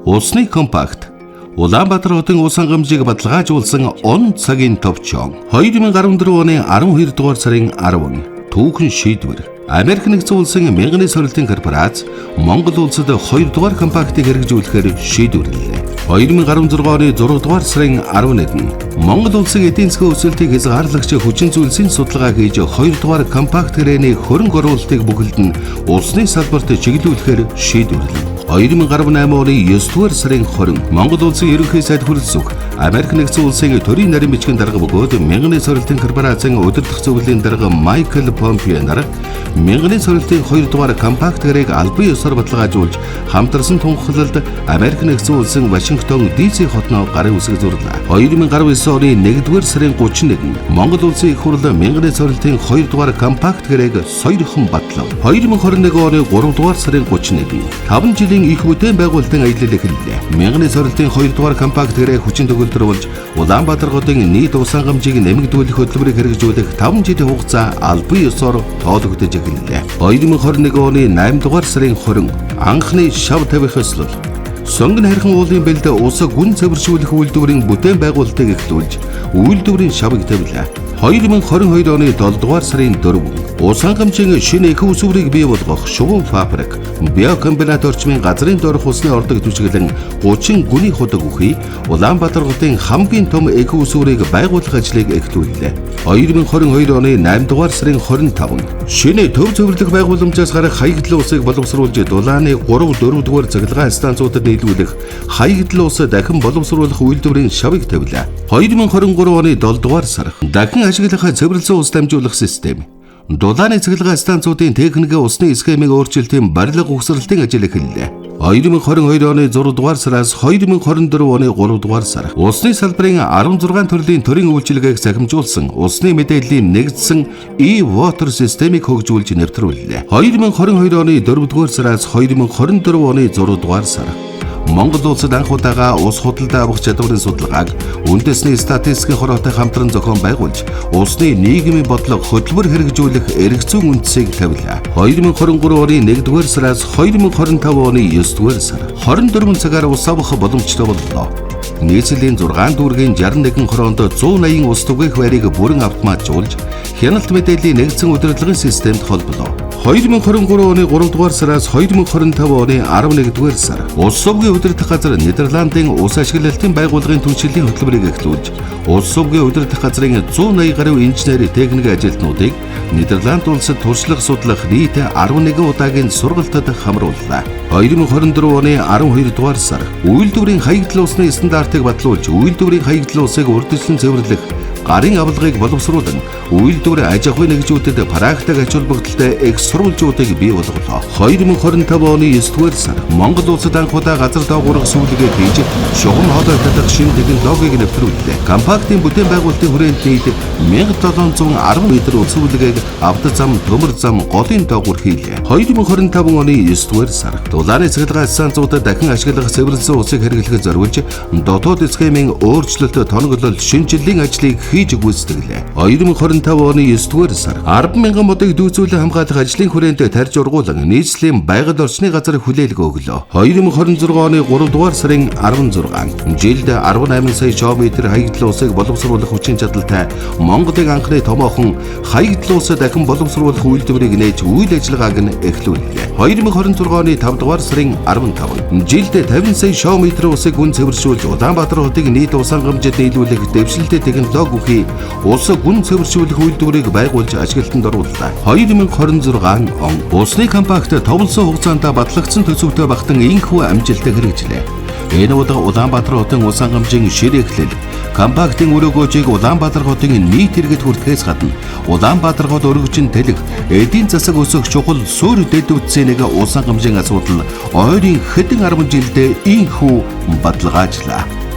Усны компакт Улаанбаатар хотын ус хангамжийг баталгаажуулсан он цагийн товчон 2014 оны 12 дугаар сарын 10 түүхэн шийдвэр Америк нэгдсэн улсын мянганы сорилтын корпорац Монгол улсад 2 дугаар компактыг хэрэгжүүлэхээр шийдвэрлэлээ. 2016 оны 6 дугаар сарын 11-нд Монгол улсын эдийн засгийн өсөлтийг хязгаарлагч хүчин зүйлсийн судалгаа хийж 2 дугаар компакт гэрээний хөрөнгө оруулалтыг бүхэлд нь улсны салбарт чиглүүлэхээр шийдвэрлэв. 2018 оны 9 дугаар сарын 20 Монгол улсын ерөнхий сайд хүрэлцэх Америк нэгдсэн улсын төрийн нарийн бичгийн дарга бөгөөд мянганы сорилтын корпорацийн удирдах зөвлөлийн дарга Майкл Помпео нар мянганы сорилтын 2 дугаар компакт гэрээг албан ёсоор баталгаажуулж хамтарсан тунхаглалд Америк нэгдсэн улсын Вашингтон DC хотноо гарын үсэг зурлаа. 2019 оны 1 дугаар сарын 31 Монгол улсын их хурл мянганы сорилтын 2 дугаар компакт гэрээг соёрхон батлав. 2021 оны 3 дугаар сарын 31 5 жилийн их бүтээн байгуулалтын аялал эхэллээ. Мянганы сорилтын 2 дугаар компакт гэрээ хүчин төгөлдөр болж Улаанбаатар хотын нийт ус хангамжийг нэмэгдүүлэх хөтөлбөрийг хэрэгжүүлэх 5 жилийн хугацаа албан ёсоор тоологдож эхэллээ. 2021 оны 8 дугаар сарын 20 анхны шав тавих ёслол Сонгон харьхан уулын бэлд ус гүн цэвэршүүлэх үйлдвэрийн бүтээн байгуулалтыг эхлүүлж үйлдвэрийн шавыг тавилаа. 2022 оны 7 дугаар сарын 4 ус хангамжийн шинэ эко усврыг бий болгох шувуу фабрик биокомбинат орчмын газрын доорх усны ордог түшиглэн 30 гүний худаг үхий Улаанбаатар хотын хамгийн том эко усврыг байгуулах ажлыг эхлүүллээ. 2022 оны 8 дугаар сарын 25 шинэ төв зөвлөх байгууламжаас гарах хаягдлын усыг боловсруулж дулааны 3-4 дугаар цахилгаан станцуудад нийлүүлэх хаягдлын ус дахин боловсруулах үйлдвэрийн шавыг тавилаа. 2023 оны 7 дугаар сар дахин ашиглах цэвэрлсэн ус дамжуулах систем Дулааны цахилгаан станцуудын техникийн усны схемийг өөрчилтийн барилга угсралтын ажил эхэллээ. 2022 оны 6 дугаар сараас 2024 оны 3 дугаар сар усны салбарын 16 төрлийн төрийн үйлчилгээг захимжуулсан усны мэдээллийн нэгдсэн e-water системийг хөгжүүлж нэвтрүүллээ. 2022 оны 4 дугаар сараас 2024 оны 6 дугаар сар Монгол улсад анх удаага ус худалдаа авах чадварын судалгааг үндэсний статистикийн хороотой хамтран зохион байгуулж усны нийгмийн бодлого хөтөлбөр хэрэгжүүлэх эрх зүйн үндсийг тавилаа. 2023 оны 1 дугаар сараас 2025 оны 9 дугаар сар 24 цагаар ус авах боломжтой боллоо. Нийслэлийн 6 дүүргийн 61 хороонд 180 ус түгээх байрыг бүрэн автоматжуулж хяналт мэдээллийн нэгдсэн удирдлагын системд холболоо. 2023 оны 3 дугаар сараас 2025 оны 11 дугаар сар улс сувгийн удирдах газар Нидерландын ус ашиглалтын байгууллагын түншлэлийн хөтөлбөрийг эхлүүлж улс сувгийн удирдах газрын 180 гаруй инженери техникийн ажилтнуудыг Нидерланд улсад туршлага судлах нийт 11 удаагийн сургалтад хамрууллаа. 2024 оны 12 дугаар сар үйлдвэрийн хаягдлын усны стандартыг батлуулж үйлдвэрийн хаягдлын усыг урьдчилан цэвэрлэх гарын авалгыг боловсруулан үйлдвэр аж ахуйн нэгжүүдэд практик ач холбогдолтой их сурвалжуудыг бий болголоо. 2025 оны 9 дугаар сар Монгол улсад анх удаа газар доогуурах сүүлгээ хийж шугам хоолой татах шинэ технологиг нэвтрүүллээ. Компактын бүтээн байгуулалтын хүрээнд нийт 1710 м сүүлгээг авто зам, төмөр зам, голын доогуур хийлээ. 2025 оны 9 дугаар сар Дулааны цахилгаан станцуудад дахин ашиглах цэвэрлсэн усыг хэрэглэхэд зориулж дотоод схемийн өөрчлөлт тоноглол шинжилгээний ажлыг хийж гүйцэтгэлээ. 2025 оны 9 дугаар сар 10,000 модыг дүүцүүлэн хамгаалах ажлын хүрээнд тарж ургуулan нийслэлийн байгаль орчны газар хүлээлт өглөө. 2026 оны 3 дугаар сарын 16 жилд 18 сая км хаягдлын усыг боловсруулах хүчин чадалтай Монголын анхны томоохон хаягдлын ус дахин боловсруулах үйлдвэрийг нээж үйл ажиллагааг нь эхлүүллээ. 2026 оны 5 дугаар сарын 15 жилд 50 сая км усыг гүн цэвэршүүлж Улаанбаатар хотыг нийт ус хангамжид нийлүүлэх дэвшилтэй технологи бүхий ус гүн цэвэршүүлэх үйлдвэрийг байгуулж ашиглалтанд орууллаа. 2026 он усны компакт товлсон хугацаанд батлагдсан төсөвтэй багтан инхүү амжилттай хэрэгжлээ. Энэ удаа Улаанбаатар хотын ус хангамжийн шир эхлэл компактын өрөөгөөжийг Улаанбаатар хотын нийт иргэд хүртэхээс гадна Улаанбаатар хот өргөжин тэлэг эдийн засаг өсөх чухал суурь дэд үтсийн нэг ус хангамжийн асуудал ойрын хэдэн 10 жилдээ инхүү баталгаажлаа.